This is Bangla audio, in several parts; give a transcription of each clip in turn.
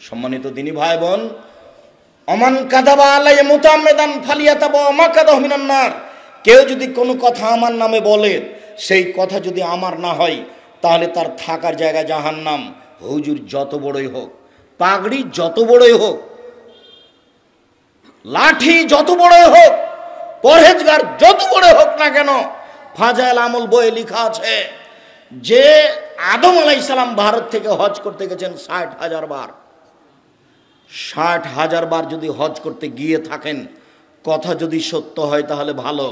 সম্মানিত দিনী ভাই বোন, অমান কাযাবা আলাইয়া মুতাআম্মিদান ফালিয়াতাবা মাকাদাহু মিনান নার। কেউ যদি কোনো কথা আমার নামে বলে, সেই কথা যদি আমার না হয়, তাহলে তার থাকার জায়গা জাহান্নাম। হুজুর যত বড়ই হোক, পাগড়ি যত বড়ই হোক, লাঠি যত বড়ই হোক, পরহেজগার যত বড় হোক না কেন, ফাজাইল আমল বইয়ে লেখা আছে যে আদম আলাইহিস সালাম ভারত থেকে হজ করতে গেছেন 60,000 বার। 60,000 বার যদি হজ করতে গিয়ে থাকেন, কথা যদি সত্য হয় তাহলে ভালো,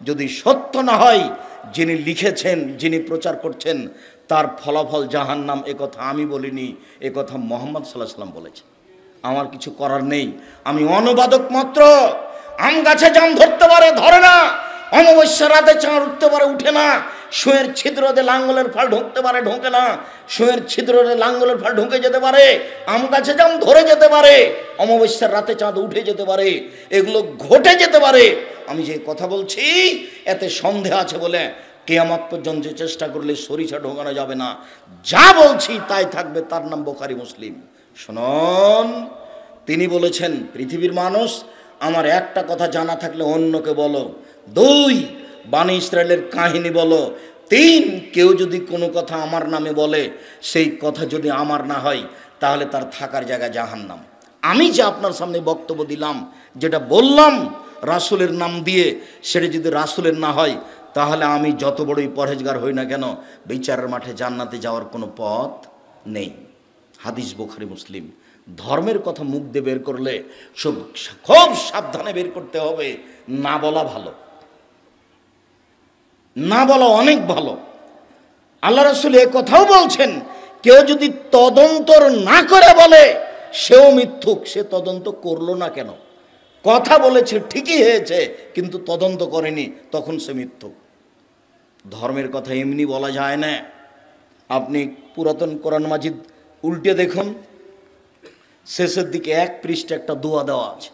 যদি সত্য না হয়, যিনি লিখেছেন, যিনি প্রচার করছেন, তার ফলাফল জাহান্নাম। এ কথা আমি বলিনি, এ কথা মুহাম্মদ সাল্লাল্লাহু আলাইহি ওয়াসাল্লাম বলেছেন। আমার কিছু করার নেই, আমি অনুবাদক মাত্র। আম গাছে জাম ধরতে পারে, ধরে না। অমাবস্যার রাতে চাঁদ উঠতে পারে, উঠে না। সুয়ের ছিদ্রতে লাঙ্গলের ফাল ঢুকতে পারে, ঢোকে না। সুয়ের ছিদ্রতে লাঙ্গলের ফাল ঢুকে যেতে পারে, আম গাছে জাম ধরে যেতে পারে, অমাবস্যার রাতে চাঁদ উঠে যেতে পারে, এগুলো ঘটে যেতে পারে। আমি যে কথা বলছি এতে সন্দেহ আছে বলে কিয়ামত পর্যন্ত চেষ্টা করলে সরিষা ঢোকানো যাবে না। যা বলছি তাই থাকবে, তার নাম বুখারী মুসলিম। শুনুন, তিনি বলেছেন, পৃথিবীর মানুষ, আমার একটা কথা জানা থাকলে অন্যকে বলো। 2, বানি ইসরায়েলের কাহিনী বলো। 3, কেউ যদি কোনো কথা আমার নামে বলে, সেই কথা যদি আমার না হয়, তাহলে তার থাকার জায়গা জাহান্নাম। আমি যে আপনার সামনে বক্তব্য দিলাম, যেটা বললাম রাসূলের নাম দিয়ে, সেটা যদি রাসূলের না হয়, তাহলে আমি যত বড়ই পরহেজগার হই না কেন, বিচারের মাঠে জান্নাতে যাওয়ার কোনো পথ নেই। হাদিস বুখারী মুসলিম। ধর্মের কথা মুখ দিয়ে বের করলে খুব সাবধানে বের করতে হবে। না বলা ভালো, না বলা অনেক ভালো। আল্লাহ রাসূল এ কথাও বলছেন, কেউ যদি তদন্ত না করে বলে, সেও মিথ্যুক। সে তদন্ত করলো না কেন? কথা বলেছে ঠিকই হয়েছে, কিন্তু তদন্ত করেনি, তখন সে মিথ্যুক। ধর্মের কথা এমনি বলা যায় না। আপনি পুরাতন কোরআন মাজিদ উল্টে দেখুন, শেষের দিকে 1 পৃষ্ঠা একটা দোয়া দেওয়া আছে।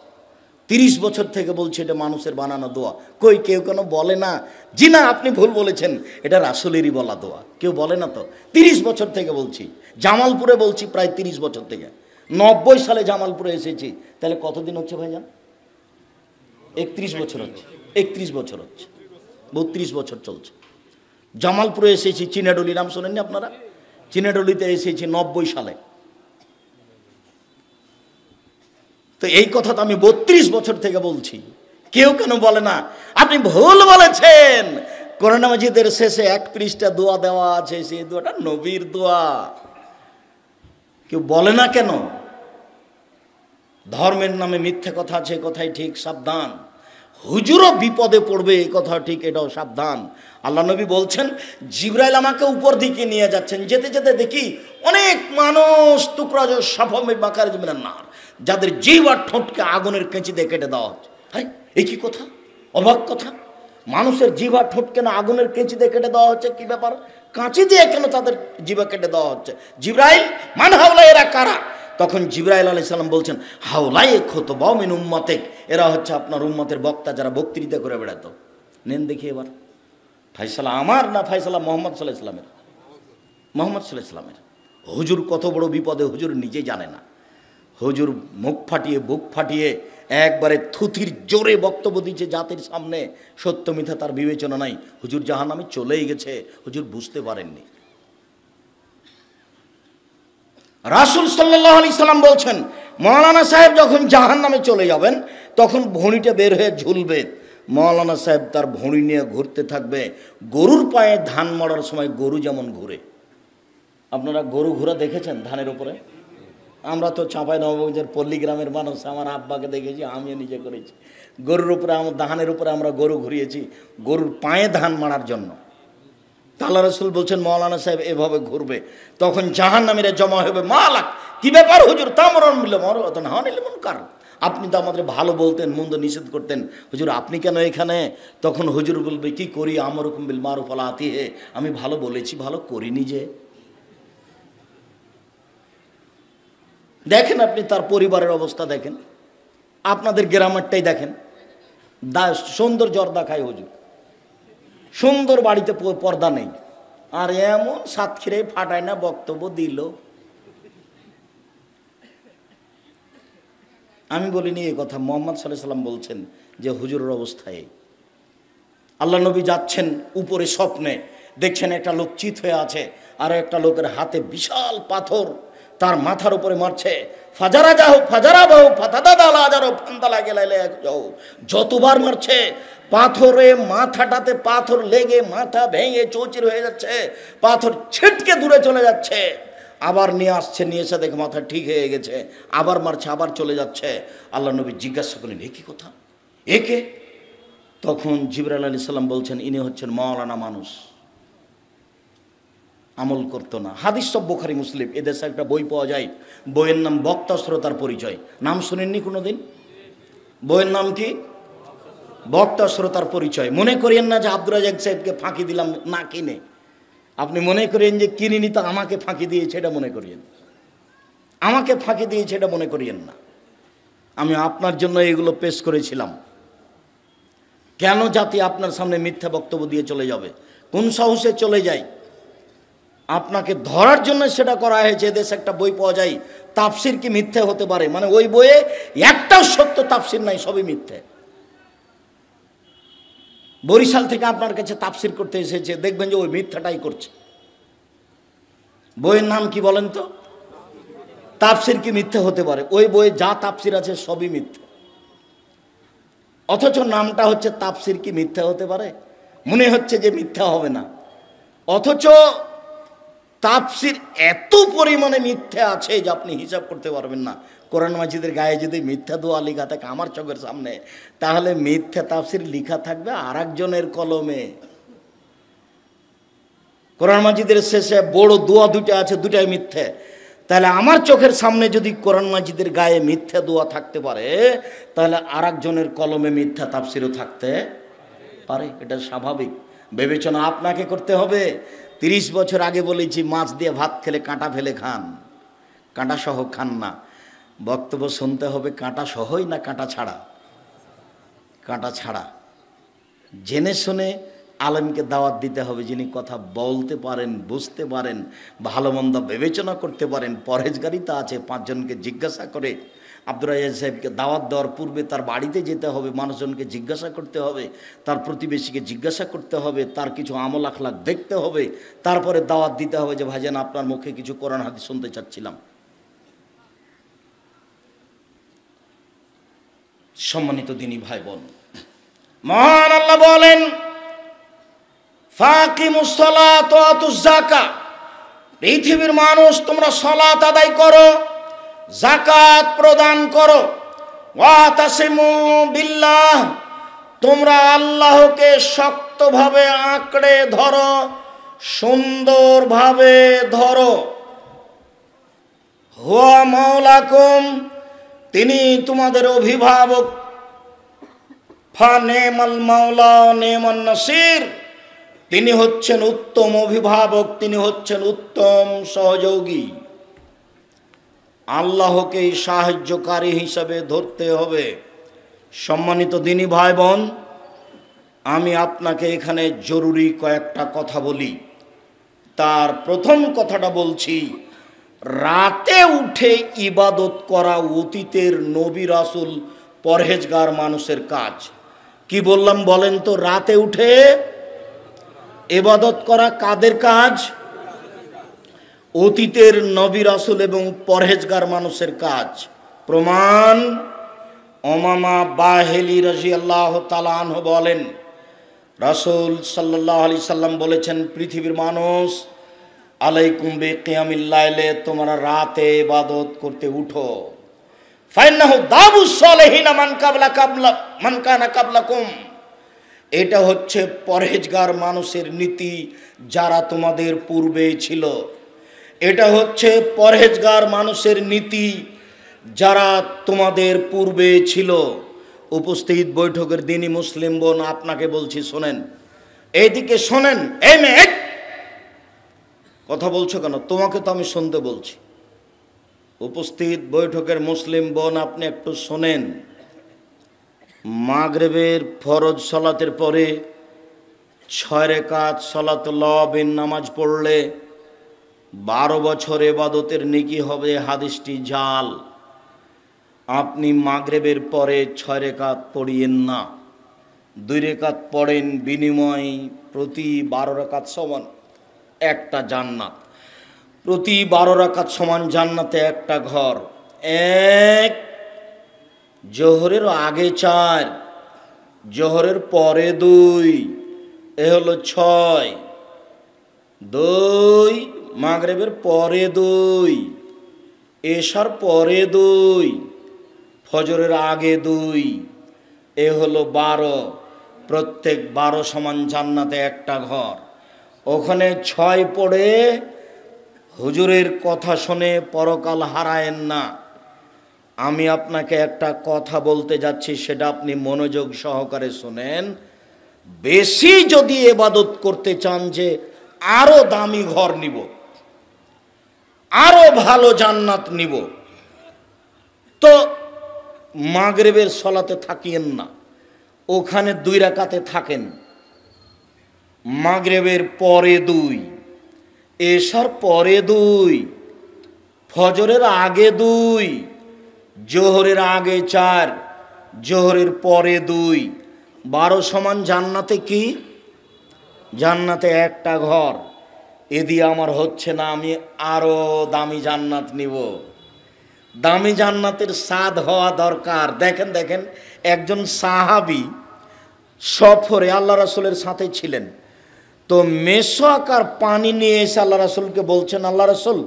30 বছর থেকে বলছে এটা মানুষের বানানো দোয়া। কই কেউ কেন বলে না? জি না, আপনি ভুল বলেছেন, এটা রাসূলেরই বলা দোয়া। কেউ বলে না তো। 30 বছর থেকে বলছি, জামালপুরে বলছি প্রায় 30 বছর থেকে। 90 সালে জামালপুরে এসেছি, তাহলে কতদিন হচ্ছে ভাইজান? 31 বছর হচ্ছে। 31 বছর হচ্ছে, 32 বছর চলছে। জামালপুরে এসেছি, চিনাডলি নাম শোনেননি আপনারা? চিনাডলিতে এসেছি 90 সালে। তো এই কথা তো আমি 32 বছর থেকে বলছি। কেউ কেন বলে না? আপনি ভুল বলেছেন। কোরআন মাজিদের শেষে 1 পৃষ্ঠা দোয়া দেওয়া আছে, সেই দোয়াটা নবীর দোয়া। কেউ বলে না কেন? ধর্মের নামে মিথ্যে কথা আছে, কথাই ঠিক, সাবধান। হুজুরও বিপদে পড়বে, এই কথা ঠিক, এটাও সাবধান। আল্লাহ নবী বলছেন, জিবরাইল আমাকে উপর দিকে নিয়ে যাচ্ছেন, যেতে যেতে দেখি অনেক মানুষ টুকরা সাফামে বাকার মিনান নার, যাদের জিহ্বা আর ঠোঁটকে আগুনের কেঁচি দিয়ে কেটে দেওয়া হচ্ছে। আরে এই কি কথা, অবাক কথা! মানুষের জিহ্বা ঠোঁট কেন আগুনের কেঁচি দিয়ে কেটে দেওয়া হচ্ছে? কি ব্যাপার? কাঁচি দিয়ে কেন তাদের জিহ্বা কেটে দেওয়া হচ্ছে? জিবরাইল, মান হাওলা, এরা কারা? তখন জিবরাইল আলাইহিস সালাম বলছেন, হাওলাই খুতবাউ মিন উম্মাতিক, এরা হচ্ছে আপনার উম্মতের বক্তা, যারা বক্তৃতা করে বেড়াতো। নেন দেখি এবার ফায়সালা আমার না ফায়সালা মুহাম্মদ সাল্লাল্লাহু আলাইহি ওয়াসাল্লামের? মুহাম্মদ সাল্লাল্লাহু আলাইহি ওয়াসাল্লামের। হুজুর কত বড় বিপদে হুজুর নিজে জানে না। হুজুর মুখ ফাটিয়ে, বুক ফাটিয়ে একবারে থুথির জোরে বক্তব্য দিচ্ছে জাতির সামনে। সত্য মিথ্যা তার বিবেচনা নাই। হুজুর জাহান্নামে চলেই গেছে, হুজুর বুঝতে পারেননি। রাসূল সাল্লাল্লাহু আলাইহি সাল্লাম বলছেন, মাওলানা সাহেব যখন জাহান্নামে চলে যাবেন, তখন ভুঁড়িটা বের হয়ে ঝুলবে। মাওলানা সাহেব তার ভুঁড়ি নিয়ে ঘুরতে থাকবে। গরুর পায়ে ধান মারার সময় গরু যেমন ঘুরে। আপনারা গরু ঘোরা দেখেছেন ধানের উপরে? আমরা তো চাঁপাইনবাবগঞ্জের পল্লী গ্রামের মানুষ, আমার আব্বাকে দেখেছি, আমিও নিজে করেছি। গরুর উপরে, আমার ধানের উপরে আমরা গরু ঘুরিয়েছি, গরুর পায়ে ধান মারার জন্য। আল্লাহ রাসূল বলছেন, মাওলানা সাহেব এভাবে ঘুরবে, তখন জাহান্নামীরা জমা হবে। মালাক, কি ব্যাপার হুজুর? তামরুন বিল মারুফ ওয়া তানহাউনা আনিল মুনকার। আপনি তো আমাদের ভালো বলতেন, মন্দ নিষেধ করতেন, হুজুর আপনি কেন এখানে? তখন হুজুর বলবে, কি করি, আমরুকুম বিল মারুফ ওয়া লা আতিহি, আমি ভালো বলেছি, ভালো করিনি যে। দেখেন আপনি তার পরিবারের অবস্থা দেখেন, আপনাদের গ্রামেরটাই দেখেন। সুন্দর জর্দা খায় হুজুর, সুন্দর বাড়িতে পর্দা নেই, আর এমন সাতক্ষীরায় ফাটায় না বক্তব্য দিল। আমি বলিনি এই কথা, মুহাম্মদ সাল্লাল্লাহু আলাইহি সাল্লাম বলছেন যে হুজুরের অবস্থায় আল্লাহ নবী যাচ্ছেন উপরে, স্বপ্নে দেখছেন একটা লোক চিত হয়ে আছে, আর একটা লোকের হাতে বিশাল পাথর তার মাথার উপরে মারছে। ফাজারা যাও ফাজারা বাহু ফাতাদালা যাও ফান্দালা গেলাইলে যাও, যতবার মারছে পাথরে মাথাটাতে পাথর লেগে মাথা ভেঙে চৌচির হয়ে যাচ্ছে, পাথর ছিটকে দূরে চলে যাচ্ছে। আবার নিয়ে আসছে, নিয়ে এসে দেখে মাথা ঠিক হয়ে গেছে, আবার মারছে, আবার চলে যাচ্ছে। আল্লাহ নবী জিজ্ঞাসা করলেন এ কি কথা, একে? তখন জিবরাইল আলাইহিস সালাম বলছেন ইনি হচ্ছেন মাওলানা মানুষ, আমল করতো না। হাদিস সব বুখারী মুসলিম, এদেশে একটা বই পাওয়া যায়, বইয়ের নাম বক্তা শ্রোতার পরিচয়। নাম শুনেননি কোনোদিন? বইয়ের নাম কি? বক্তা শ্রোতার পরিচয়। মনে করিয়েন না যে আব্দুর রাজ্জাক সাহেবকে ফাঁকি দিলাম না কিনে, আপনি মনে করেন যে কিনিনি তো আমাকে ফাঁকি দিয়েছে এটা মনে করিয়েন, আমাকে ফাঁকি দিয়েছে এটা মনে করিয়েন না। আমি আপনার জন্য এগুলো পেশ করেছিলাম। কেন জাতি আপনার সামনে মিথ্যা বক্তব্য দিয়ে চলে যাবে? কোন সাহসে চলে যায়? আপনাকে ধরার জন্য সেটা করা হয়েছে। দেশে একটা বই পাওয়া যায়, তাফসির কি মিথ্যে হতে পারে, মানে ওই বইয়ে একটাও সত্য তাফসির নাই, সবই মিথ্যে। বরিশাল থেকে আপনার কাছে তাফসির করতে এসেছে, দেখবেন যে ওই মিথ্যাটাই করছে। বইয়ের নাম কি বলেন তো? তাফসির কি মিথ্যে হতে পারে? ওই বইয়ে যা তাফসির আছে সবই মিথ্যে, অথচ নামটা হচ্ছে তাফসির কি মিথ্যা হতে পারে? মনে হচ্ছে যে মিথ্যা হবে না, অথচ তাফসির এত পরিমাণে মিথ্যা আছে যে আপনি হিসাব করতে পারবেন না। কোরআন মাজিদের গায়ে যদি মিথ্যা দোয়া লেখা থাকে আমার চোখের সামনে, তাহলে মিথ্যা তাফসির লেখা থাকবে আর একজনের কলমে। কোরআন মাজিদের শেষে বড় দোয়া দুটো আছে, দুটাই মিথ্যে। তাহলে আমার চোখের সামনে যদি কোরআন মাজিদের গায়ে মিথ্যা দোয়া থাকতে পারে, তাহলে আর একজনের কলমে মিথ্যা তাফসিরও থাকতে পারে। এটা স্বাভাবিক বিবেচনা আপনাকে করতে হবে। 30 বছর আগে বলেছি মাছ দিয়ে ভাত খেলে কাঁটা ফেলে খান, কাঁটা সহ খান না। বক্তব্য শুনতে হবে কাঁটা সহই না কাঁটা ছাড়া? কাঁটা ছাড়া। জেনে শুনে আলেমকে দাওয়াত দিতে হবে, যিনি কথা বলতে পারেন, বুঝতে পারেন, ভালো মন্দ বিবেচনা করতে পারেন, পরহেজগারিতা আছে। 5 জনকে জিজ্ঞাসা করে আব্দুর রাজ্জাক সাহেবকে দাওয়াত দেওয়ার পূর্বে তার বাড়িতে যেতে হবে, মানুষজনকে জিজ্ঞাসা করতে হবে, তার প্রতিবেশীকে জিজ্ঞাসা করতে হবে, তার কিছু আমল আখলাক দেখতে হবে, তারপরে দাওয়াত দিতে হবে যে ভাইজান আপনার মুখে কিছু কোরআন হাদিস শুনতে চাচ্ছিলাম। সম্মানিত দিনী ভাই বোন, মহান আল্লাহ বলেন ফাকিমুস সালাত ওয়া আতুজ যাকাত, পৃথিবীর মানুষ তোমরা সালাত আদায় করো, যাকাত প্রদান করো, ওয়া তাসিমু বিল্লাহ, তোমরা আল্লাহকে শক্তভাবে আঁকড়ে ধরো, সুন্দরভাবে ধরো। হুয়া মাওলাকুম, তিনি তোমাদের অভিভাবক। ফা নেমাল মাওলা নেমান নাসির, তিনি হচ্ছেন উত্তম অভিভাবক, তিনি হচ্ছেন উত্তম সহযোগী। আল্লাহকেই সাহায্যকারী হিসাবে ধরতে হবে। সম্মানিত দিনী ভাই বোন, আমি আপনাকে এখানে জরুরি কয়েকটা কথা বলি। তার প্রথম কথাটা বলছি, রাতে উঠে ইবাদত করা অতীতের নবী রাসূল পরহেজগার মানুষের কাজ। কি বললাম বলেন তো? রাতে উঠে ইবাদত করা কাদের কাজ? অতীতের নবী রাসূল এবং পরহেজগার মানুষের কাজ। প্রমাণ, উমামা বাহিলি রাদিয়াল্লাহু তাআলা আনহু বলেন, রাসূল সাল্লাল্লাহু আলাইহি সাল্লাম বলেছেন, পৃথিবীর মানুষ, আলাইকুম বিকিয়ামিল লাইলে, তোমরা রাতে ইবাদত করতে উঠো। ফাইন্নাহু দাবুস সালিহিনা মান কানা কাবলাকুম, এটা হচ্ছে পরহেজগার মানুষের নীতি যারা তোমাদের পূর্বে ছিল। এটা হচ্ছে পরহেজগার মানুষের নীতি যারা তোমাদের পূর্বে ছিল। উপস্থিত বৈঠকের দিনই মুসলিম বোন, আপনাকে বলছি শোনেন, এইদিকে শোনেন। এই মেয়ে কথা বলছো কেন? তোমাকে তো আমি শুনতে বলছি। উপস্থিত বৈঠকের মুসলিম বোন, আপনি একটু শোনেন। মাগরিবের ফরজ সালাতের পরে 6 রাকাত সালাতুল বিন নামাজ পড়লে 12 বছর ইবাদতের নেকি হবে। হাদিসটি জাল। আপনি মাগরিবের পরে 6 রাকাত পড়িয়েন না, 2 রাকাত পড়েন, বিনিময় প্রতি 12 রাকাত সমান একটা জান্নাত, প্রতি 12 রাকাত সমান জান্নাতে একটা ঘর। এক, জোহরের আগে 4, জোহরের পরে 2, এ হলো 6। 2, মাগরিবের পরে 2, এশার পরে 2, ফজরের আগে 2, এ হলো 12। প্রত্যেক 12 সমান জান্নাতে একটা ঘর। ওখানে 6 পড়ে হুজুরের কথা শুনে পরকাল হারায়েন না। আমি আপনাকে একটা কথা বলতে যাচ্ছি, সেটা আপনি মনোযোগ সহকারে শুনেন। বেশি যদি ইবাদত করতে চান যে আরো দামি ঘর নিব, আরো ভালো জান্নাত নিব, তো মাগরিবের সলাতে থাকিয়েন না, ওখানে 2 রাকাতে থাকেন। মাগরিবের পরে 2, এশার পরে 2, ফজরের আগে 2, জোহরের আগে 4, জোহরের পরে 2, 12 সমান জান্নাতে কি? জান্নাতে একটা ঘর। এ দিয়ে আমার হচ্ছে না, আমি আরো দামি জান্নাত নিব। দামি জান্নাতের স্বাদ হওয়া দরকার। দেখেন দেখেন, একজন সাহাবী সফরে আল্লাহ রাসূলের সাথে ছিলেন, তো মেশক আর পানি নিয়ে এসে আল্লাহ রাসূলকে বলছেন, আল্লাহ রাসূল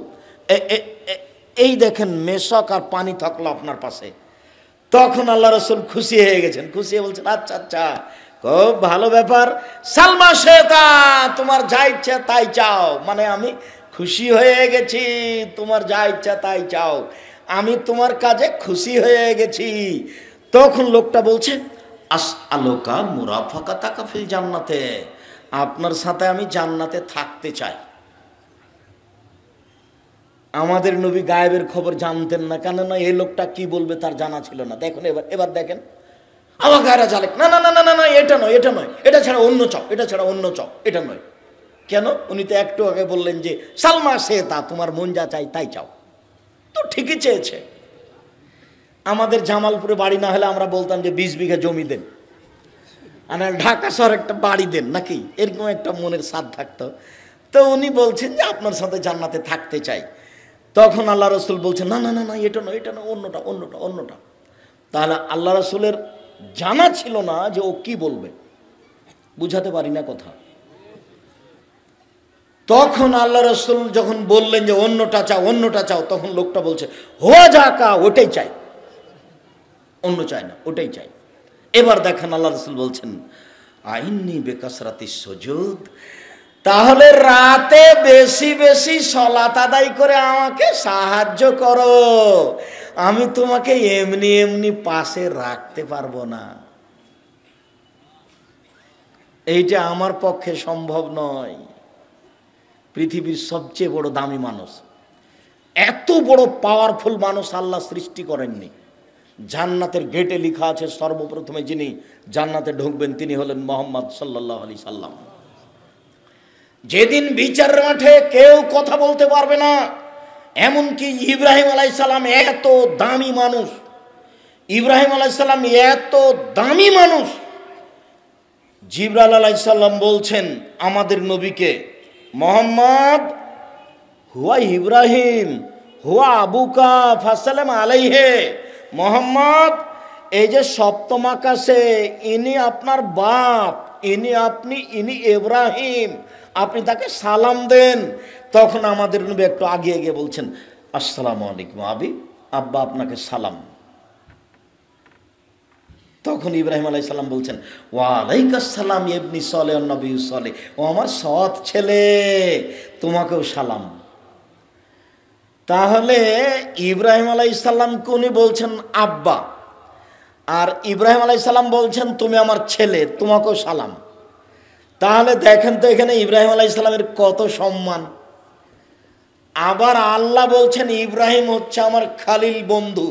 এই দেখেন মেশক আর পানি থাকলো আপনার পাশে। তখন আল্লাহ রাসূল খুশি হয়ে গেছেন, খুশি হয়ে বলছেন, আচ্ছা আচ্ছা, খুব ভালো ব্যাপার, সালমা শেতা, তোমার যা ইচ্ছা তাই চাও। মানে আমি খুশি হয়ে গেছি, তোমার যা ইচ্ছা তাই চাও, আমি তোমার কাজে খুশি হয়ে গেছি। তখন লোকটা বলছে, আসআলুকা মুরাফাকাতাকা ফিল জান্নাতে, আপনার সাথে আমি জান্নাতে থাকতে চাই। আমাদের নবী গায়েবের খবর জানতেন না, কেননা এই লোকটা কি বলবে তার জানা ছিল না। দেখুন এবার দেখেন, আমার গায়েরা জালেক, না না না না না, এটা নয়, এটা নয়, এটা ছাড়া অন্য চাও, এটা ছাড়া অন্য চাও, এটা নয়। কেন? উনি তো একটু আগে বললেন যে সালমা শেতা, তোমার মন যা চাই তাই চাও, তো ঠিকই চেয়েছে। আমাদের জামালপুরে বাড়ি না হলে আমরা বলতাম যে 20 বিঘা জমি দেন, আর ঢাকা শহর একটা বাড়ি দেন, নাকি এরকম একটা মনের স্বাদ থাকতো। তো উনি বলছেন যে আপনার সাথে জান্নাতে থাকতে চাই। তখন আল্লাহ রাসূল বলছেন, না না না না, এটা নয়, এটা নয়, অন্যটা অন্যটা অন্যটা। তাহলে আল্লাহ রাসূলের জানা ছিল না যে ও কি বলবে, বুঝাতে পারি না কথা। তখন আল্লাহ রাসূল যখন বললেন যে অন্যটা চাও, অন্যটা চাও, তখন লোকটা বলছে, হো যাকা, ওটাই চাই, অন্য চাই না, ওটাই চাই। এবার দেখেন আল্লাহ রাসূল বলছেন, আইন্নি বেকাসরাতিস সুজুদ, তাহলে রাতে বেশি বেশি সালাত আদায় করে আমাকে সাহায্য করো, আমি তোমাকে এমনি এমনি পাশে রাখতে পারবো না, এইটা আমার পক্ষে সম্ভব নয়। পৃথিবীর সবচেয়ে বড় দামি মানুষ, এত বড় পাওয়ারফুল মানুষ আল্লাহ সৃষ্টি করেননি। জান্নাতের গেটে লেখা আছে সর্বপ্রথমে যিনি জান্নাতে ঢুকবেন তিনি হলেন মুহাম্মদ সাল্লাল্লাহু আলাইহি সাল্লাম। যেদিন বিচারের মাঠে কেউ কথা বলতে পারবে না, এমনকি ইব্রাহিম আলাইহিস সালাম এত দামি মানুষ, ইব্রাহিম আলাইহিস সালাম এত দামি মানুষ, জিবরাইল আলাইহিস সালাম বলছেন আমাদের নবীকে, মুহাম্মদ হুয়া ইব্রাহিম হুয়া আবুকা ফাসালাম আলাইহে, মুহাম্মদ এই যে সপ্তম আকাশে ইনি আপনার বাপ, ইনি ইব্রাহিম, আপনি তাকে সালাম দেন। তখন আমাদের নবী একটু আগিয়ে গিয়ে বলছেন, আসসালামু আলাইকুম আবি, আব্বা আপনাকে সালাম। তখন ইব্রাহিম আলাইহিস সালাম বলছেন, ওয়া আলাইকাস সালাম ইবনি সালেহ নবী সালেহ, ও আমার সৎ ছেলে, তোমাকেও সালাম। তাহলে ইব্রাহিম আলাইহিস সালামকে উনি বলছেন আব্বা, আর ইব্রাহিম আলাইহিস সালাম বলছেন তুমি আমার ছেলে, তোমাকেও সালাম। তাহলে দেখেন তো এখানে ইব্রাহিম আলাইহিস সালামের কত সম্মান। আবার আল্লাহ বলছেন ইব্রাহিম হচ্ছে আমার খালিল বন্ধু।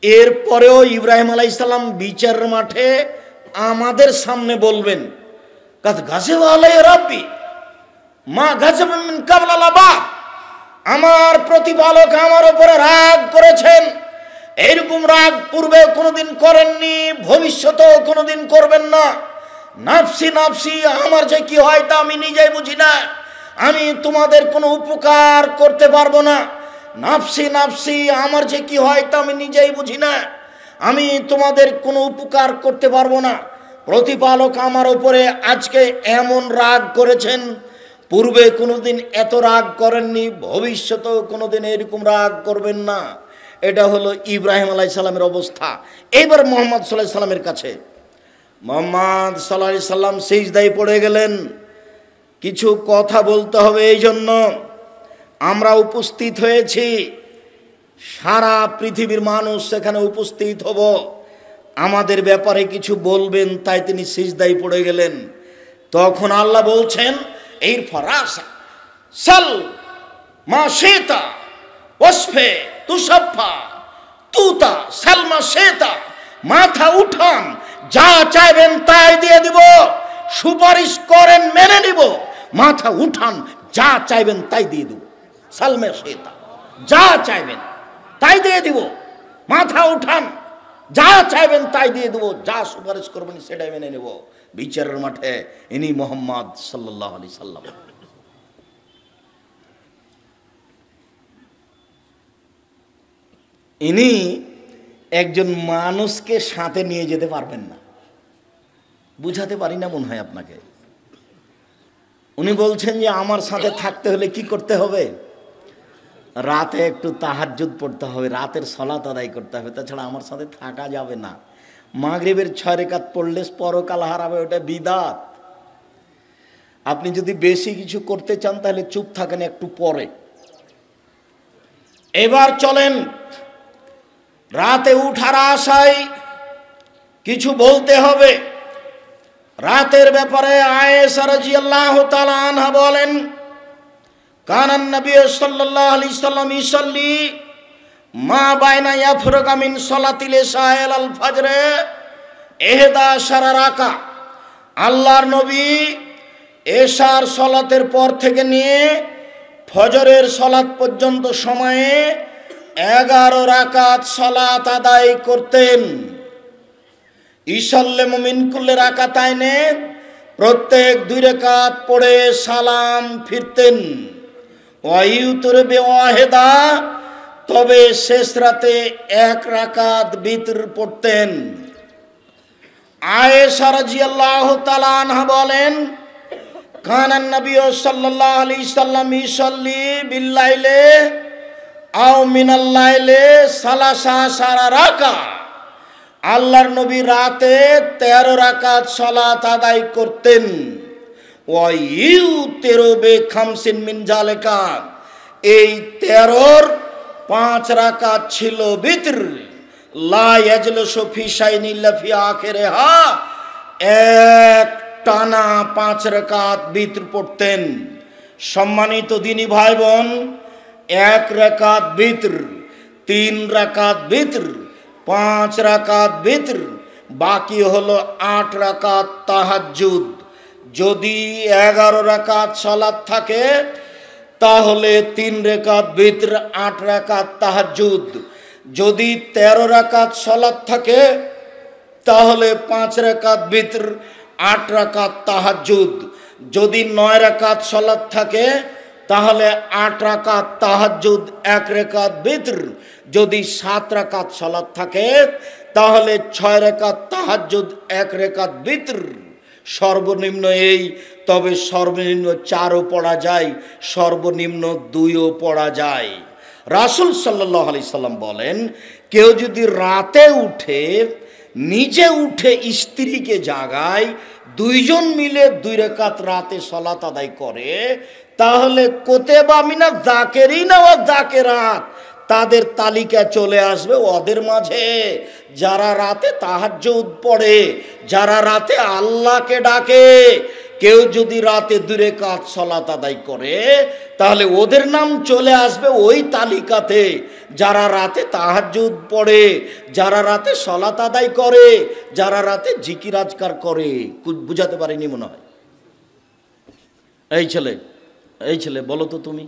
এরপরেও ইব্রাহিম আলাইহিস সালাম বিচারের মাঠে আমাদের সামনে বলবেন, কাদ গাযিবা আলাইহি রাব্বি মা গাযিবা মিন ক্বাবলা লাবা, আমার প্রতিপালক আমার উপরে রাগ করেছেন এরকম রাগ পূর্বে কোনোদিন করেননি, ভবিষ্যতেও কোনোদিন করবেন না। নাফসি নাফসি, আমার যে কি হয় তা আমি নিজেই বুঝি না, আমি তোমাদের কোনো উপকার করতে পারবো না। নাফসি নাফসি, আমার যে কি হয় তা আমি নিজেই বুঝি না, আমি তোমাদের কোনো উপকার করতে পারবো না। প্রতিপালক আমার উপরে আজকে এমন রাগ করেছেন, পূর্বে কোনোদিন এত রাগ করেননি, ভবিষ্যতেও কোনোদিন এরকম রাগ করবেন না। এটা হলো ইব্রাহিম আলাইহিস সালামের অবস্থা। এইবার মুহাম্মদ সাল্লাল্লাহু আলাইহি সাল্লামের কাছে, মুহাম্মদ সাল্লাল্লাহু আলাইহি সাল্লাম সিজদায় পড়ে গেলেন। কিছু কথা বলতে হবে, এই জন্য আমরা উপস্থিত হয়েছি, সারা পৃথিবীর মানুষ সেখানে উপস্থিত হব, আমাদের ব্যাপারে কিছু বলবেন, তাই তিনি সিজদায় পড়ে গেলেন। তখন আল্লাহ বলছেন, এই ফরাসা সাল মা শেতা ওসফে তুষাফা তুতা সালমা শেতা, মাথা উঠান, যা চাইবেন তাই দিয়ে দিব, সুপারিশ করেন মেনে নিব, মাথা উঠান, যা চাইবেন তাই দিয়ে দিব। সালমা শেতা, যা চাইবেন তাই দিয়ে দিব, মাথা উঠান, যা চাইবেন তাই দিয়ে দেবো, যা সুপারিশ করবেন সেটাই মেনে নেব। বিচারের মাঠে ইনি মুহাম্মদ সাল্লাল্লাহু আলাইহি সাল্লাম। ইনি একজন মানুষকে সাথে নিয়ে যেতে পারবেন না, বুঝাতে পারি না মনে হয় আপনাকে। উনি বলছেন যে আমার সাথে থাকতে হলে কি করতে হবে, রাতে একটু তাহাজ্জুদ পড়তে হবে, রাতের সালাত আদায় করতে হবে, তাছাড়া আমার সাথে থাকা যাবে না। মাগরিবের 6 রাকাত পড়লে পরকাল হারাবে, ওটা বিদাত। আপনি যদি বেশি কিছু করতে চান তাহলে চুপ থাকেন একটু পরে। এবার চলেন, রাতে উঠার আশায় কিছু বলতে হবে। রাতের ব্যাপারে আয়েশা রাদিয়াল্লাহু তাআলা আনহা বলেন, কানান নবী সাল্লাল্লাহু আলাইহি সাল্লাম ইসাল্লি মা বাইনা ইয়াফরুগা মিন সালাতিল ইশা ইলাল ফজর 11 রাকাত। আল্লাহর নবী এশার সালাতের পর থেকে নিয়ে ফজরের সালাত পর্যন্ত সময়ে 11 রাকাত সালাত আদায় করতেন। ইসাল্লিমু মিন কুল্লি রাকাতাইনে, প্রত্যেক 2 রাকাত পড়ে সালাম ফিরতেন। ওয়াইউতর বিওয়াহিদা, তবে শেষ রাতে 1 রাকাত বিতর পড়তেন। আয়েশা রাদিয়াল্লাহু তাআলা আনহা বলেন, কানান নবী সাল্লাল্লাহু আলাইহি সাল্লাম ইসাল্লি বিল্লাইলে আও মিনাল লাইলে 13 রাকাত। আল্লাহর নবী রাতে 13 রাকাত সালাত আদায় করতেন। ওয়াইউতিরু বিখামসিন মিন জালিকা, এই 13-র 5 রাকাত ছিল বিতর। লা ইয়াজলিসু ফি শাইইন ইল্লা ফি আখিরিহা, এক টানা 5 রাকাত বিতর পড়তেন। সম্মানিত দিনী ভাই বোন, 1 রাকাত বিতর, 3 রাকাত বিতর, 5 রাকাত বিতর, বাকি হলো 8 রাকাত তাহাজ্জুদ। যদি 11 রাকাত সালাত থাকে তাহলে 3 রাকাত বিতর, 8 রাকাত তাহাজ্জুদ। যদি 13 রাকাত সালাত থাকে তাহলে 5 রাকাত বিতর, 8 রাকাত তাহাজ্জুদ। যদি 9 রাকাত সালাত থাকে তাহলে 8 রাকাত তাহাজ্জুদ, 1 রাকাত বিতর। যদি 7 রাকাত সালাত থাকে তাহলে 6 রাকাত তাহাজ্জুদ, 1 রাকাত বিতর। সর্বনিম্ন এই, তবে সর্বনিম্ন 4ও পড়া যায়, সর্বনিম্ন 2ও পড়া যায়। রাসূল সাল্লাল্লাহু আলাইহি সাল্লাম বলেন, কেউ যদি রাতে উঠে, নিজে উঠে স্ত্রীকে জাগায়, 2 জন মিলে 2 রাকাত রাতে সালাত আদায় করে, তাহলে কুতিবা মিনাজ যাকিরিনা ওয়া যাকিরাত, তাদের তালিকা চলে আসবে ওদের মাঝে, যারা রাতে তাহাজ্জুদ পড়ে, যারা রাতে আল্লাহকে ডাকে। কেউ যদি রাতে 2 রাকাত সালাত আদায় করে তাহলে ওদের নাম চলে আসবে ওই তালিকাতে, যারা রাতে তাহাজ্জুদ পড়ে, যারা রাতে সালাত আদায় করে, যারা রাতে জিকির আজকার করে। বুঝাতে পারিনি মনে হয়। এই ছেলে বলো তো তুমি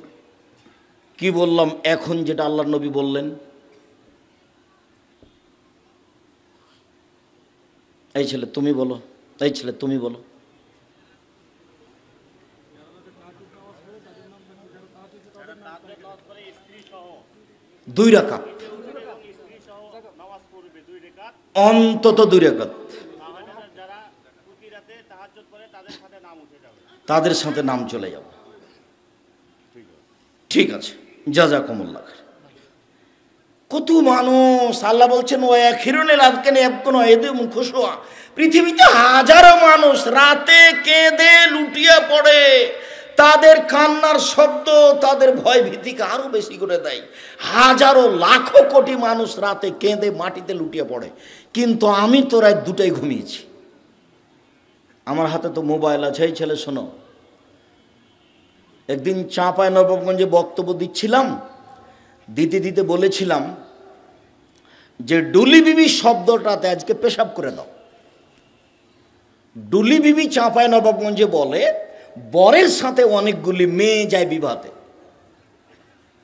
কি বললাম এখন, যেটা আল্লাহর নবী বললেন? এই ছেলে তুমি বলো, এই ছেলে তুমি বলো। দুই রাকাত, অন্তত 2 রাকাত, তাদের সাথে নাম চলে যাবে। ঠিক আছে, জাযাকুমুল্লাহ। কত মানুষ, আল্লাহ বলছেন ও আখিরুনিল আযকানি ইয়াবকুনা ইয়াদুম খুশুয়া, পৃথিবীতে হাজারো মানুষ রাতে কেঁদে লুটিয়ে পড়ে, তাদের কান্নার শব্দ তাদের ভয় ভীতিকে আরো বেশি করে দেয়। হাজারো লাখো কোটি মানুষ রাতে কেঁদে মাটিতে লুটিয়ে পড়ে, কিন্তু আমি তো রাত 2টায় ঘুমিয়েছি। আমার হাতে তো মোবাইল আছে। এই ছেলে শোনো, একদিন চাঁপাইনবাবগঞ্জে বক্তব্য দিচ্ছিলাম, দিতে দিতে বলেছিলাম যে ডুলি বিবি শব্দটাতে আজকে পেশাব করে দাও। ডুলি বিবি চাঁপাইনবাবগঞ্জে বলে বরের সাথে অনেকগুলি মেয়ে যায় বিবাহতে,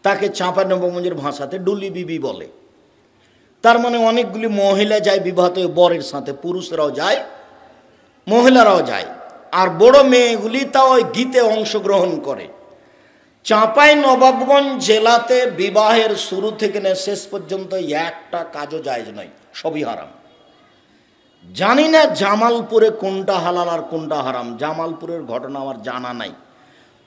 তাকে চাঁপাইনবাবগঞ্জের ভাষাতে ডুলি বিবি বলে। তার মানে অনেকগুলি মহিলা যায় বিবাহতে বরের সাথে, পুরুষরাও যায় মহিলারাও যায়, আর বড় মেয়েগুলি তাও ওই গীতে অংশগ্রহণ করে। চাঁপাইনবাবগঞ্জ জেলাতে বিবাহের শুরু থেকে নিয়ে শেষ পর্যন্ত একটা কাজও জায়েজ নয়, সবই হারাম। জানি না জামালপুরে কোনটা হালাল আর কোনটা হারাম, জামালপুরের ঘটনা আমার জানা নাই।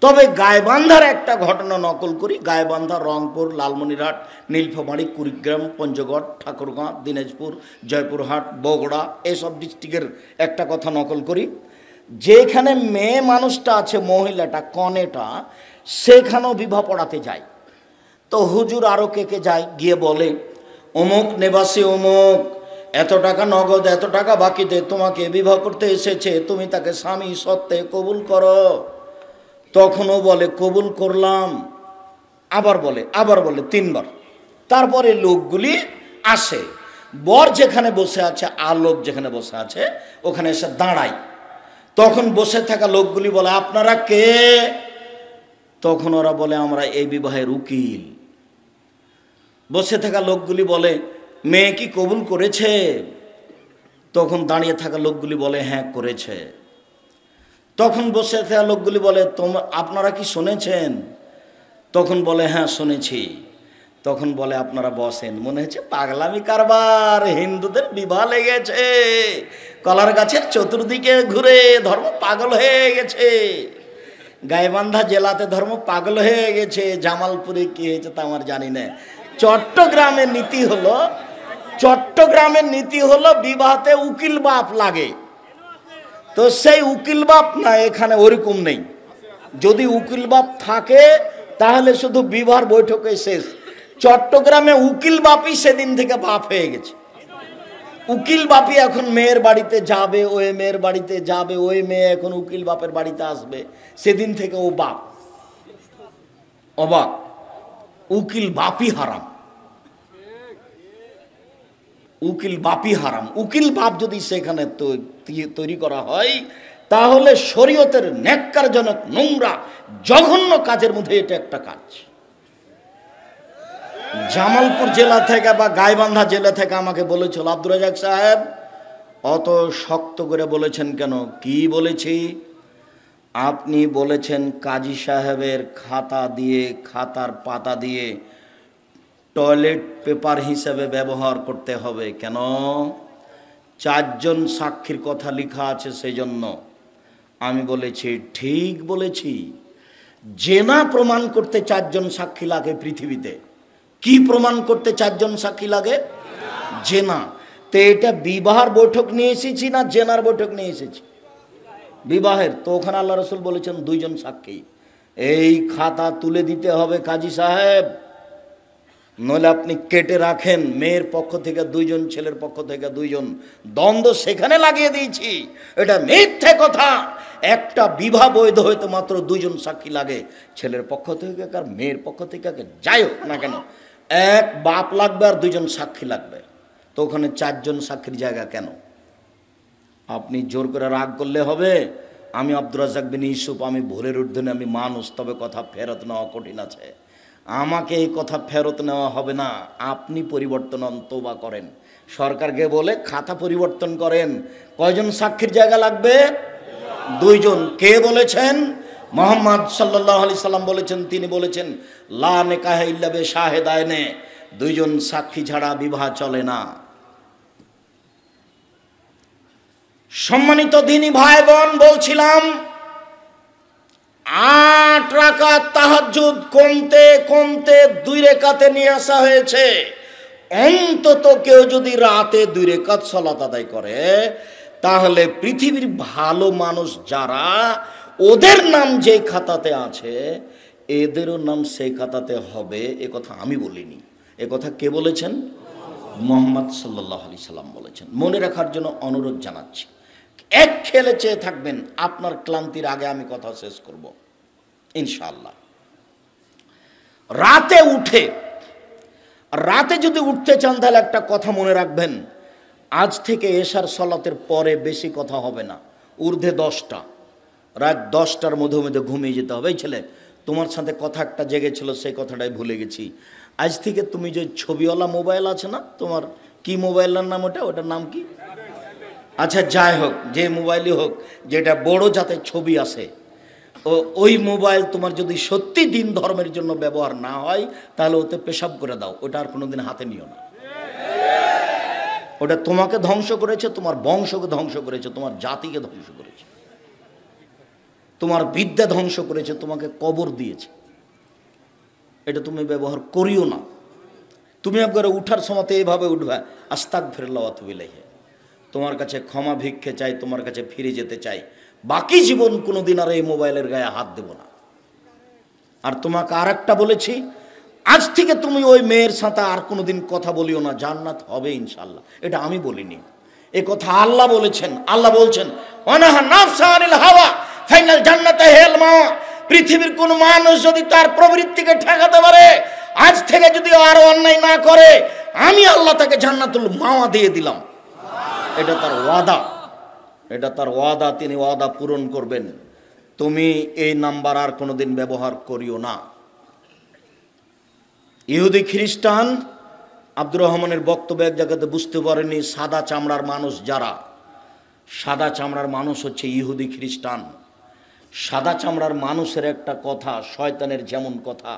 তবে গাইবান্ধার একটা ঘটনা নকল করি। গাইবান্ধা, রংপুর, লালমনিরহাট, নীলফামারী, কুড়িগ্রাম, পঞ্চগড়, ঠাকুরগাঁ, দিনাজপুর, জয়পুরহাট, বগুড়া, এসব ডিস্ট্রিক্টের একটা কথা নকল করি। যেখানে মেয়ে মানুষটা আছে, মহিলাটা কনেটা, সেখানেও বিবাহ পড়াতে যায়। তো হুজুর আরও কে যায়, গিয়ে বলে অমুক নিবাসী অমুক এত টাকা নগদ, এত টাকা বাকিতে তোমাকে বিবাহ করতে এসেছে, তুমি তাকে স্বামী সত্ত্বে কবুল করো। তখনও বলে কবুল করলাম, আবার বলে 3 বার। তারপরে লোকগুলি আসে, বর যেখানে বসে আছে আর লোক যেখানে বসে আছে ওখানে এসে দাঁড়ায়। তখন বসে থাকা লোকগুলি বলে আপনারা কে? তখন ওরা বলে আমরা এই বিবাহের উকিল। বসে থাকা লোকগুলি বলে মেয়ে কি কবুল করেছে? তখন দাঁড়িয়ে থাকা লোকগুলি বলে হ্যাঁ করেছে। তখন বসে থাকা লোকগুলি বলে আপনারা কি শুনেছেন? তখন বলে হ্যাঁ শুনেছি। তখন বলে আপনারা বসেন। মনে হচ্ছে পাগলামি কারবার, হিন্দুদের বিবাহ লেগেছে, কলার গাছের চতুর্দিকে ঘুরে ধর্ম পাগল হয়ে গেছে। গাইবান্ধা জেলাতে ধর্ম পাগল হয়ে গেছে, জামালপুরে কি হয়েছে তা আমার জানি না। চট্টগ্রামের নীতি হলো বিবাহতে উকিল বাপ লাগে। তো সেই উকিল বাপ না, এখানে ওরকম নেই। যদি উকিল বাপ থাকে তাহলে শুধু বিবাহ বৈঠকে শেষ। চট্টগ্রামে উকিল বাপই সেদিন থেকে বাপ হয়ে গেছে। উকিল বাপই এখন মেয়ের বাড়িতে যাবে, ওই মেয়ের বাড়িতে যাবে, ওই মেয়ে এখন উকিল বাপের বাড়িতে আসবে। সেদিন থেকে ও বাপ। অবাক, উকিল বাপই হারাম, উকিল বাপই হারাম। উকিল বাপ যদি সেখানে তৈরি করা হয় তাহলে শরীয়তের ন্যাক্কারজনক, নোংরা, জঘন্য কাজের মধ্যে এটা একটা কাজ। জামালপুর জেলা থেকে বা গাইবান্ধা জেলা থেকে আমাকে বলেছিল আব্দুর রাজ্জাক সাহেব অত শক্ত করে বলেছেন কেন? কি বলেছি? আপনি বলেছেন কাজী সাহেবের খাতার পাতা দিয়ে টয়লেট পেপার হিসেবে ব্যবহার করতে হবে। কেন? 4 জন সাক্ষীর কথা লেখা আছে সেই জন্য। আমি বলেছি ঠিক বলেছি। জেনা প্রমাণ করতে 4 জন সাক্ষী লাগে পৃথিবীতে। কি প্রমাণ করতে 4 জন সাক্ষী লাগে? জেনা। তো এটা বিবাহের বৈঠক নিয়ে এসেছি না জেনার বৈঠক নিয়ে এসেছি? বিবাহের। তো ওখানে আল্লাহ রসুল বলেছেন 2 জন সাক্ষী। এই খাতা তুলে দিতে হবে কাজী সাহেব, নইলে আপনি কেটে রাখেন। মেয়ের পক্ষ থেকে 2 জন, ছেলের পক্ষ থেকে 2 জন, দ্বন্দ্ব সেখানে লাগিয়ে দিয়েছি। এটা মিথ্যে কথা। একটা বিবাহ বৈধ হইতে মাত্র 2 জন সাক্ষী লাগে, ছেলের পক্ষ থেকে আর মেয়ের পক্ষ থেকে যাই হোক না কেন, এক বাপ লাগবে আর 2 জন সাক্ষী লাগবে। তো ওখানে 4 জন সাক্ষীর জায়গা কেন? আপনি জোর করে রাগ করলে হবে? আমি আব্দুর রাজ্জাক বিন ইউসুফ, আমি ভুলের ঊর্ধ্বনে, আমি মানুষ, তবে কথা ফেরত নেওয়া কঠিন আছে। আমাকে এই কথা ফেরত নেওয়া হবে না, আপনি পরিবর্তন হন, তওবা করেন। সরকারকে বলে খাতা পরিবর্তন করেন। কয়জন সাক্ষীর জায়গা লাগবে? 2 জন। কে বলেছেন? মুহাম্মদ সাল্লাল্লাহু আলাইহি সাল্লাম বলেছেন। তিনি বলেছেন লা নিকাহা ইল্লা বিশাহিদাইনে, 2 জন সাক্ষী ছাড়া বিবাহ চলে না। সম্মানিত দ্বীনি ভাই বোন, বলছিলাম 8 রাকাত তাহাজ্জুদ কমতে কমতে 2 রাকাতে নিয়ে আসা হয়েছে। অন্তত কেউ যদি রাতে 2 রাকাত সালাত আদায় করে, তাহলে পৃথিবীর ভালো মানুষ যারা, ওদের নাম যে খাতাতে আছে এদেরও নাম সেই খাতাতে হবে। এ কথা আমি বলিনি, এ কথা কে বলেছেন? মুহাম্মদ সাল্লাল্লাহু আলাইহি সাল্লাম বলেছেন। মনে রাখার জন্য অনুরোধ জানাচ্ছি। এক খেলে চেয়ে থাকবেন, আপনার ক্লান্তির আগে আমি কথা শেষ করব ইনশাআল্লাহ। রাতে যদি উঠতে চান তাহলে একটা কথা মনে রাখবেন, আজ থেকে এশার সালাতের পরে বেশি কথা হবে না, ঊর্ধ্বে 10টা, রাত 10টার মধ্যে ঘুমিয়ে যেতে হবে। এই ছেলে, তোমার সাথে কথা একটা জেগেছিল, সেই কথাটাই ভুলে গেছি। আজ থেকে তুমি যে ছবিওয়ালা মোবাইল আছে না, তোমার কি মোবাইলের নাম ওটার নাম কি? আচ্ছা যাই হোক, যে মোবাইলই হোক, যেটা বড় যাতে ছবি আসে, ওই মোবাইল তোমার যদি সত্যি দিন ধর্মের জন্য ব্যবহার না হয়, তাহলে ওতে পেশাব করে দাও, ওটা আর কোনোদিন হাতে নিও না। ওটা তোমাকে ধ্বংস করেছে, তোমার বংশকে ধ্বংস করেছে, তোমার জাতিকে ধ্বংস করেছে, তোমার বিদ্যা ধ্বংস করেছে, তোমাকে কবর দিয়েছে। এটা তুমি ব্যবহার করিও না। তুমি একবারে উঠার সময়তে এইভাবে উঠবে, আস্তাগফিরুল্লাহ ওয়া আতুবু ইলাইহি, তোমার কাছে ক্ষমা ভিক্ষে চাই, তোমার কাছে ফিরে যেতে চাই, বাকি জীবন কোনোদিন আর এই মোবাইলের গায়ে হাত দেব না। আর তোমাকে আর একটা বলেছি, আজ থেকে তুমি ওই মেয়ের সাথে আর কোনোদিন কথা বলিও না, জান্নাত হবে ইনশাআল্লাহ। এটা আমি বলিনি, এ কথা আল্লাহ বলেছেন। আল্লাহ বলছেন ওয়ানাহা নাফসা আনিল হাওয়া ফাইনাল জান্নাতা হিয়াল মাওয়া। পৃথিবীর কোন মানুষ যদি তার প্রবৃত্তিকে ঠেকাতে পারে, আজ থেকে যদি আর অন্যায় না করে, আমি আল্লাহ তাকে জান্নাতুল মাওয়া দিয়ে দিলাম। এটা তার ওয়াদা, এটা তার ওয়াদা, তিনি ওয়াদা পূরণ করবেন। তুমি এই নাম্বার আর কোনোদিন ব্যবহার করিও না। ইহুদি খ্রিস্টান আব্দুর রহমানের বক্তব্য এক জায়গাতে বুঝতে পারেনি, সাদা চামড়ার মানুষ যারা, সাদা চামড়ার মানুষ হচ্ছে ইহুদি খ্রিস্টান। সাদা চামড়ার মানুষের একটা কথা, শয়তানের যেমন কথা,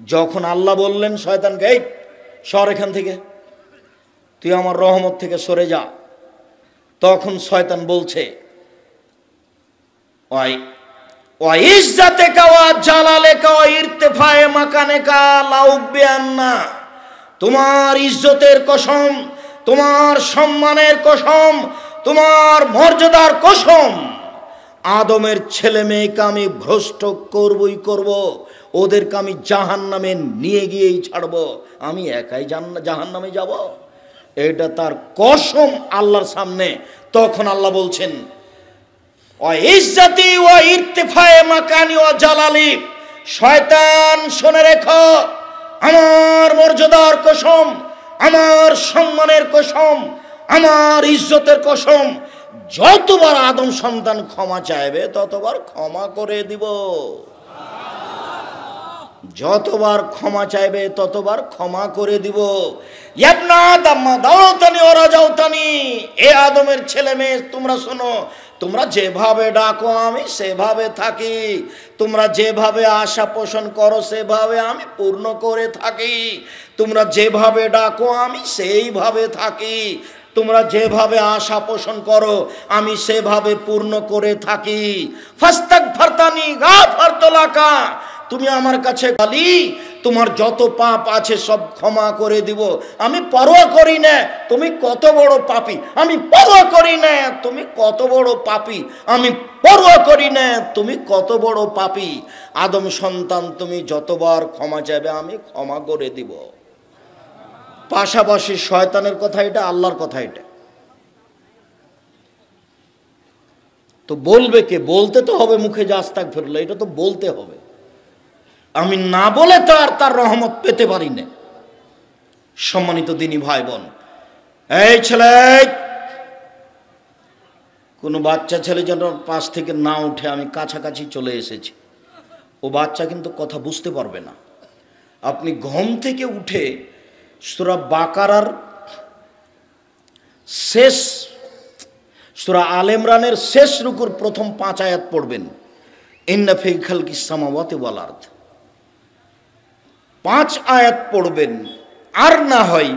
যখন আল্লাহ বললেন শয়তানকে এই সর এখান থেকে, তুই আমার রহমত থেকে সরে যা, তখন শয়তান বলছে ওই ইজ্জাতিকা ওয়া জালালিকা ওয়া ইরতিফায়ে মাকানিকা লাউবিয়ান্না, তোমার ইজ্জতের কসম, তোমার সম্মানের কসম, তোমার মর্যাদার কসম, আদমের ছেলে মেয়েকে আমি ভ্রষ্ট করবই করব, ওদেরকে আমি জাহান্নামে নিয়ে গিয়েই ছাড়ব, আমি একাই জাহান্নামে যাব। এটা তার কসম আল্লাহর সামনে। তখন আল্লাহ বলছেন ওয়া ইজ্জতি ওয়া ইরতিফায়ে মাকানি ওয়া জালালি, শয়তান শুনে রেখো, আমার মর্যাদার কসম, আমার সম্মানের কসম, আমার ইজ্জতের কসম, যতবার আদম সন্তান ক্ষমা চাইবে ততবার ক্ষমা করে দিব, যতবার ক্ষমা চাইবে ততবার ক্ষমা করে দিব। ইয়াবনা আদম দাওতানি ওয়া রাজাউতানি, এ আদমের ছেলে মেয়ে তোমরা শোনো, তোমরা যেভাবে ডাকো আমি সেভাবে থাকি, তোমরা যেভাবে আশা পোষণ করো সেভাবে আমি পূর্ণ করে থাকি, তোমরা যেভাবে ডাকো আমি সেইভাবে থাকি, তোমরা যেভাবে আশা পোষণ করো আমি সেভাবে পূর্ণ করে থাকি। ফাস্তাগফারতানি গাফারতু লাকা, তুমি আমার কাছে খালি তোমার যত পাপ আছে সব ক্ষমা করে দিব, আমি পরোয়া করি না তুমি কত বড় পাপী, আমি পরোয়া করি না তুমি কত বড় পাপী, আমি পরোয়া করি না তুমি কত বড় পাপী। আদম সন্তান তুমি যতবার ক্ষমা চাইবে আমি ক্ষমা করে দিব। পাশাপাশি শয়তানের কথা এটা, আল্লাহর কথা এটা। তো বলবে কে? বলতে তো হবে মুখে যে আস্তাগফিরুল্লাহ, এটা তো বলতে হবে। আমি না বলে তো আর তার রহমত পেতে পারি না। সম্মানিত দিনী ভাই বোন, এই ছেলে, কোনো বাচ্চা ছেলে যেন পাশ থেকে না উঠে, আমি কাছাকাছি চলে এসেছি, ও বাচ্চা কিন্তু কথা বুঝতে পারবে না। আপনি ঘুম থেকে উঠে সূরা বাকারার শেষ, সূরা আলে ইমরানের শেষ রুকুর প্রথম 5 আয়াত পড়বেন, ইন্না ফি খালকিস সামাওয়াতি ওয়াল আরদ, 5 আয়াত পড়বেন। আর না হয়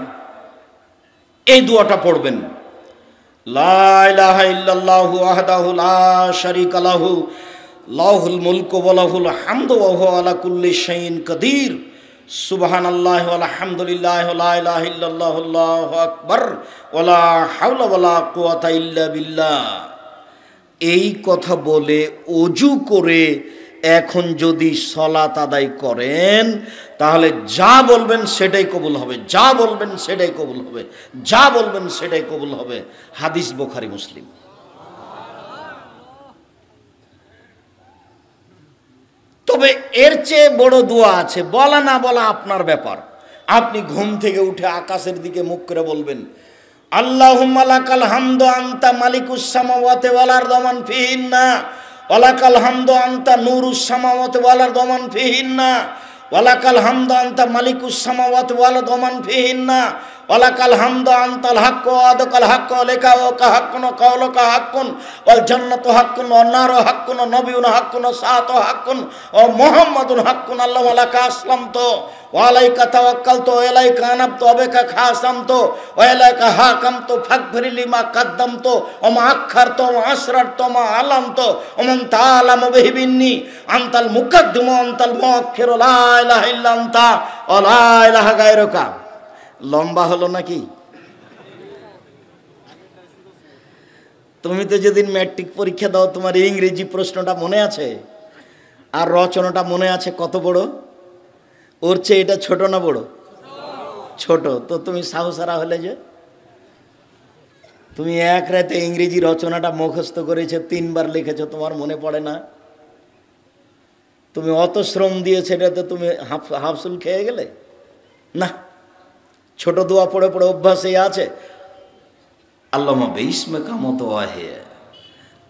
এই দোয়াটা পড়বেন, লা ইলাহা ইল্লাল্লাহু ওয়াহদাহু লা শারীকা লাহু লাহুল মুলকু ওয়া লাহুল হামদু ওয়া হুয়া আলা কুল্লি শাইইন কাদির, সুবহানাল্লাহি ওয়া আলহামদুলিল্লাহি ওয়া লা ইলাহা ইল্লাল্লাহু আল্লাহু আকবার ওয়া লা হাওলা ওয়া লা কুওয়াতা ইল্লা বিল্লাহ। এই কথা বলে ওযু করে এখন যদি সালাত আদায় করেন তাহলে যা বলবেন সেটাই কবুল হবে, যা বলবেন সেটাই কবুল হবে, যা বলবেন সেটাই কবুল হবে। হাদিস বুখারী মুসলিম। তবে এর চেয়ে বড় দোয়া আছে, বলা না বলা আপনার ব্যাপার। আপনি ঘুম থেকে উঠে আকাশের দিকে মুখ করে বলবেন, আল্লাহুম্মা লাকাল হামদু আনতা মালিকুস সামাওয়াতি ওয়াল আরদি ওয়া মান ফিহিন্না ওয়া লাকাল হামদু আনতা নূরুস সামাওয়াতি ওয়াল আরদি ওয়া মান ফিহিন্না ওয়া লাকাল হামদু আনতা মালিকুস সামাওয়াতি ওয়াল আরদি ওয়া মান ফিহিন্না ওয়া লাকাল হামদু আনতাল হাক্কু ওয়া আদাকাল হাক্কু আলাইকা ওয়া কাহাক্কুন ওয়া কাওলুকা হাক্কুন ওয়াল জান্নাতু হাক্কুন ওয়ান নারু হাক্কুন ওয়া নাবিয়ুনা হাক্কুন ওয়া সাআতু হাক্কুন ওয়া মুহাম্মাদুন হাক্কুন আল্লাহু লাকা আসলামতু ওয়া আলাইকা তাওয়াক্কালতু ওয়া ইলাইকা আনাবতু ওয়া বিকা খাসামতু ওয়া ইলাইকা হাকামতু ফাগফির লিমা কাদ্দামতু ওয়া মা আখখারতু ওয়া আসরারতু ওয়া মা আলামতু ওয়া মান তাআলামু বিহি মিন্নি আনতাল মুকাদ্দিমু ওয়া আনতাল মুআখিরু লা ইলাহা ইল্লা আনতা ওয়া লা ইলাহা গায়রুকা। লম্বা হলো নাকি? তুমি তো যেদিন ম্যাট্রিক পরীক্ষা দাও তোমার ইংরেজি প্রশ্নটা মনে আছে আর রচনাটা মনে আছে কত বড়? ওর চেয়ে এটা ছোট না বড়? ছোট। তো তুমি সাহসারা হলে যে তুমি এক রাতে ইংরেজি রচনাটা মুখস্থ করেছো, 3 বার লিখেছো, তোমার মনে পড়ে না? তুমি অত শ্রম দিয়েছো, এটাতে তুমি হাফসুল খেয়ে গেলে না। ছোট দোয়া পড়ে পড়ে অভ্যাসে আছে। আল্লাহুম্মা বিসমিকা মুতওয়াহিয়া,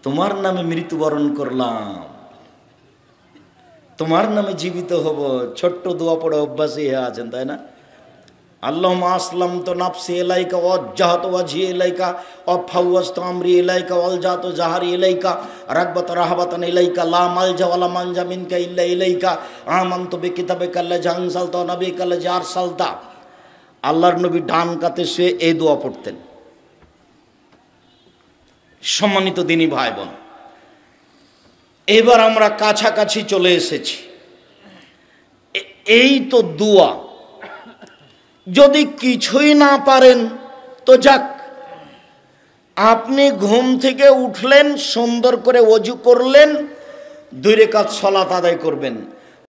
তোমার নামে মৃত্যুবরণ করলাম, তোমার নামে জীবিত হব। ছোট্ট দোয়া পড়ে অভ্যাসে আছেন, তাই না? আল্লাহুম্মা আসলামতু নাফসি ইলাইকা ওয়া ওয়াজ্জাহতু ওয়াজহি ইলাইকা ওয়া ফাওয়াজতু আমরি ইলাইকা ওয়া আলজাতু জাহরি ইলাইকা রাগবাতান রাহবাতান ইলাইকা লা মালজা ওয়া লা মানজা মিনকা ইল্লা ইলাইকা আমানতু বিকিতাবিকা আল্লাযী আনজালতা ওয়া নাবিয়িকা আল্লাযী আরসালতা। আল্লাহর নবী ডান কাতে শুয়ে এই দোয়া পড়তেন। সম্মানিত দিনী ভাই বোন, এবার আমরা কাছাকাছি চলে এসেছি। এই তো দোয়া, যদি কিছুই না পারেন তো যাক, আপনি ঘুম থেকে উঠলেন, সুন্দর করে ওযু করলেন, 2 রাকাত সালাত আদায় করবেন।